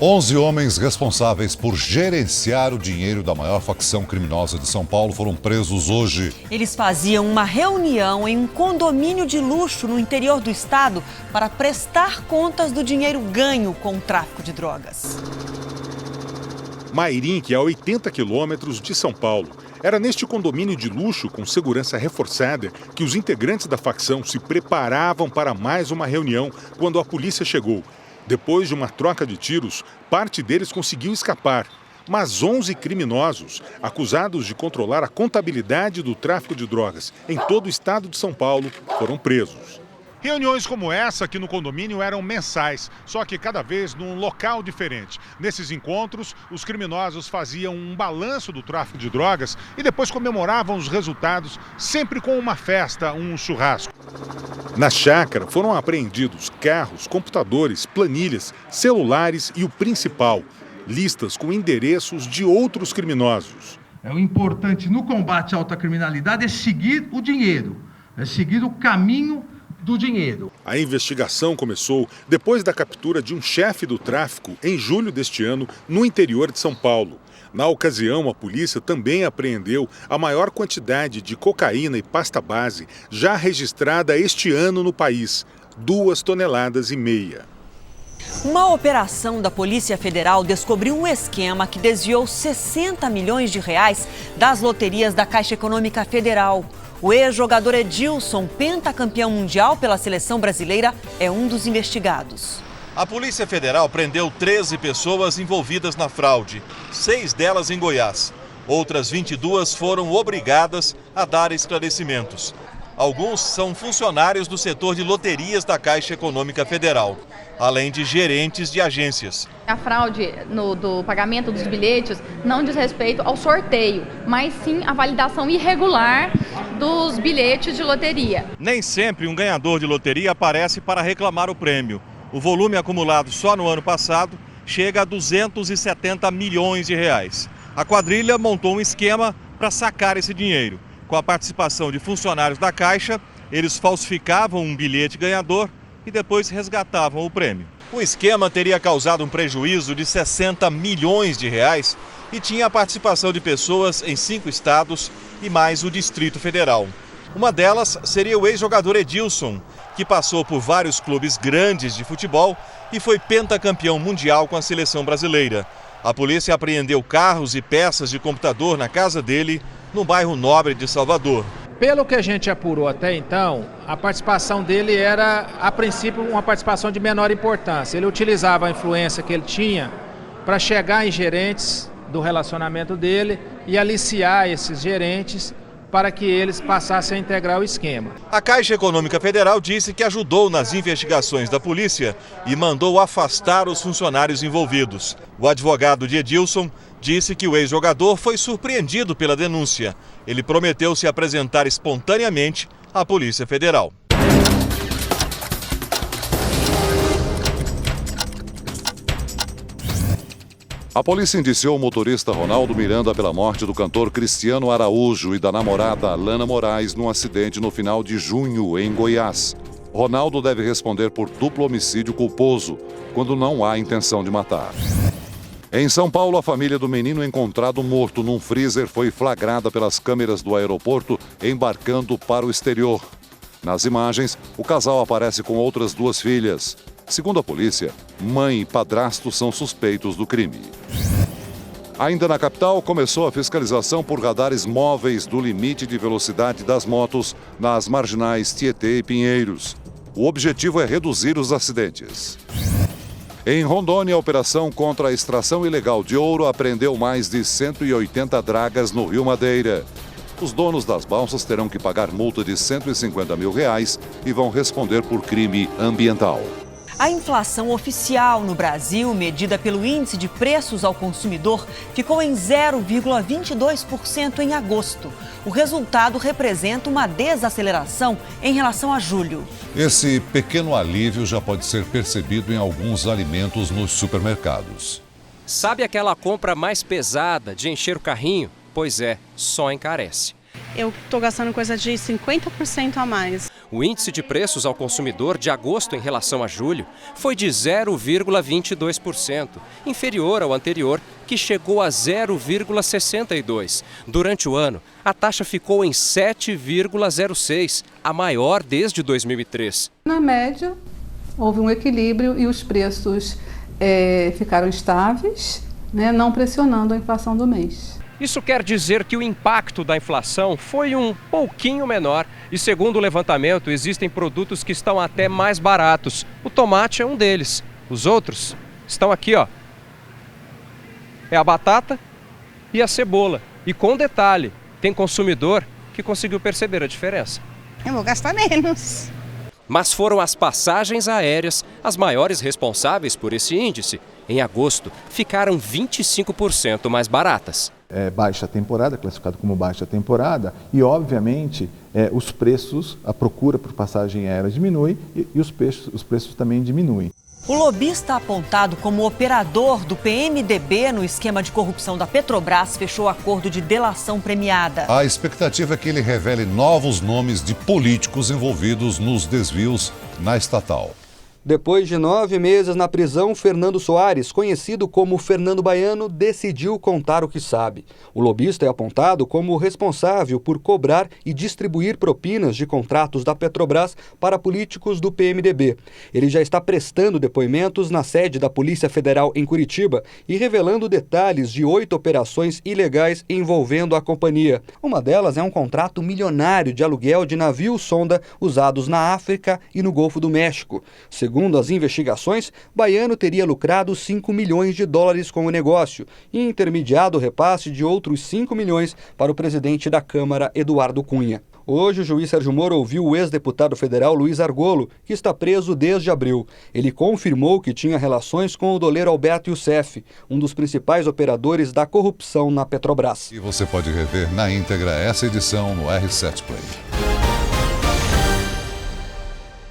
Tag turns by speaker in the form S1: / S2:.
S1: 11 homens responsáveis por gerenciar o dinheiro da maior facção criminosa de São Paulo foram presos hoje.
S2: Eles faziam uma reunião em um condomínio de luxo no interior do estado para prestar contas do dinheiro ganho com o tráfico de drogas.
S3: Mairim, que é a 80 quilômetros de São Paulo. Era neste condomínio de luxo, com segurança reforçada, que os integrantes da facção se preparavam para mais uma reunião quando a polícia chegou. Depois de uma troca de tiros, parte deles conseguiu escapar. Mas 11 criminosos, acusados de controlar a contabilidade do tráfico de drogas em todo o estado de São Paulo, foram presos. Reuniões como essa aqui no condomínio eram mensais, só que cada vez num local diferente. Nesses encontros, os criminosos faziam um balanço do tráfico de drogas e depois comemoravam os resultados, sempre com uma festa, um churrasco. Na chácara foram apreendidos carros, computadores, planilhas, celulares e o principal, listas com endereços de outros criminosos.
S4: O importante no combate à alta criminalidade é seguir o dinheiro, é seguir o caminho do dinheiro.
S3: A investigação começou depois da captura de um chefe do tráfico em julho deste ano no interior de São Paulo. Na ocasião, a polícia também apreendeu a maior quantidade de cocaína e pasta base já registrada este ano no país, 2,5 toneladas.
S2: Uma operação da Polícia Federal descobriu um esquema que desviou 60 milhões de reais das loterias da Caixa Econômica Federal. O ex-jogador Edilson, pentacampeão mundial pela seleção brasileira, é um dos investigados.
S5: A Polícia Federal prendeu 13 pessoas envolvidas na fraude, 6 delas em Goiás. Outras 22 foram obrigadas a dar esclarecimentos. Alguns são funcionários do setor de loterias da Caixa Econômica Federal, além de gerentes de agências.
S6: A fraude do pagamento dos bilhetes não diz respeito ao sorteio, mas sim à validação irregular dos bilhetes de loteria.
S5: Nem sempre um ganhador de loteria aparece para reclamar o prêmio. O volume acumulado só no ano passado chega a 270 milhões de reais. A quadrilha montou um esquema para sacar esse dinheiro. Com a participação de funcionários da Caixa, eles falsificavam um bilhete ganhador e depois resgatavam o prêmio. O esquema teria causado um prejuízo de 60 milhões de reais e tinha a participação de pessoas em 5 estados e mais o Distrito Federal. Uma delas seria o ex-jogador Edilson, que passou por vários clubes grandes de futebol e foi pentacampeão mundial com a seleção brasileira. A polícia apreendeu carros e peças de computador na casa dele, no bairro Nobre de Salvador.
S7: Pelo que a gente apurou até então, a participação dele era, a princípio, uma participação de menor importância. Ele utilizava a influência que ele tinha para chegar em gerentes do relacionamento dele e aliciar esses gerentes para que eles passassem a integrar o esquema.
S5: A Caixa Econômica Federal disse que ajudou nas investigações da polícia e mandou afastar os funcionários envolvidos. O advogado de Edilson disse que o ex-jogador foi surpreendido pela denúncia. Ele prometeu se apresentar espontaneamente à Polícia Federal.
S1: A polícia indiciou o motorista Ronaldo Miranda pela morte do cantor Cristiano Araújo e da namorada Lana Moraes num acidente no final de junho, em Goiás. Ronaldo deve responder por duplo homicídio culposo, quando não há intenção de matar. Em São Paulo, a família do menino encontrado morto num freezer foi flagrada pelas câmeras do aeroporto embarcando para o exterior. Nas imagens, o casal aparece com outras 2 filhas. Segundo a polícia, mãe e padrasto são suspeitos do crime. Ainda na capital, começou a fiscalização por radares móveis do limite de velocidade das motos nas marginais Tietê e Pinheiros. O objetivo é reduzir os acidentes. Em Rondônia, a operação contra a extração ilegal de ouro apreendeu mais de 180 dragas no Rio Madeira. Os donos das balsas terão que pagar multa de R$150 mil e vão responder por crime ambiental.
S2: A inflação oficial no Brasil, medida pelo Índice de Preços ao Consumidor, ficou em 0,22% em agosto. O resultado representa uma desaceleração em relação a julho.
S1: Esse pequeno alívio já pode ser percebido em alguns alimentos nos supermercados.
S8: Sabe aquela compra mais pesada de encher o carrinho? Pois é, só encarece.
S9: Eu estou gastando coisa de 50% a mais.
S8: O índice de preços ao consumidor de agosto em relação a julho foi de 0,22%, inferior ao anterior, que chegou a 0,62%. Durante o ano, a taxa ficou em 7,06%, a maior desde 2003.
S9: Na média, houve um equilíbrio e os preços ficaram estáveis, né, não pressionando a inflação do mês.
S8: Isso quer dizer que o impacto da inflação foi um pouquinho menor e, segundo o levantamento, existem produtos que estão até mais baratos. O tomate é um deles. Os outros estão aqui, ó. É a batata e a cebola. E com detalhe, tem consumidor que conseguiu perceber a diferença.
S10: Eu vou gastar menos.
S8: Mas foram as passagens aéreas as maiores responsáveis por esse índice. Em agosto, ficaram 25% mais baratas.
S11: É baixa temporada, classificado como baixa temporada, e obviamente os preços, a procura por passagem aérea diminui e os preços também diminuem.
S2: O lobista apontado como operador do PMDB no esquema de corrupção da Petrobras fechou acordo de delação premiada.
S1: A expectativa é que ele revele novos nomes de políticos envolvidos nos desvios na estatal.
S12: Depois de 9 meses na prisão, Fernando Soares, conhecido como Fernando Baiano, decidiu contar o que sabe. O lobista é apontado como responsável por cobrar e distribuir propinas de contratos da Petrobras para políticos do PMDB. Ele já está prestando depoimentos na sede da Polícia Federal em Curitiba e revelando detalhes de 8 operações ilegais envolvendo a companhia. Uma delas é um contrato milionário de aluguel de navios-sonda usados na África e no Golfo do México. Segundo as investigações, Baiano teria lucrado 5 milhões de dólares com o negócio e intermediado o repasse de outros 5 milhões para o presidente da Câmara, Eduardo Cunha. Hoje, o juiz Sérgio Moro ouviu o ex-deputado federal Luiz Argolo, que está preso desde abril. Ele confirmou que tinha relações com o doleiro Alberto Youssef, um dos principais operadores da corrupção na Petrobras.
S1: E você pode rever na íntegra essa edição no R7 Play.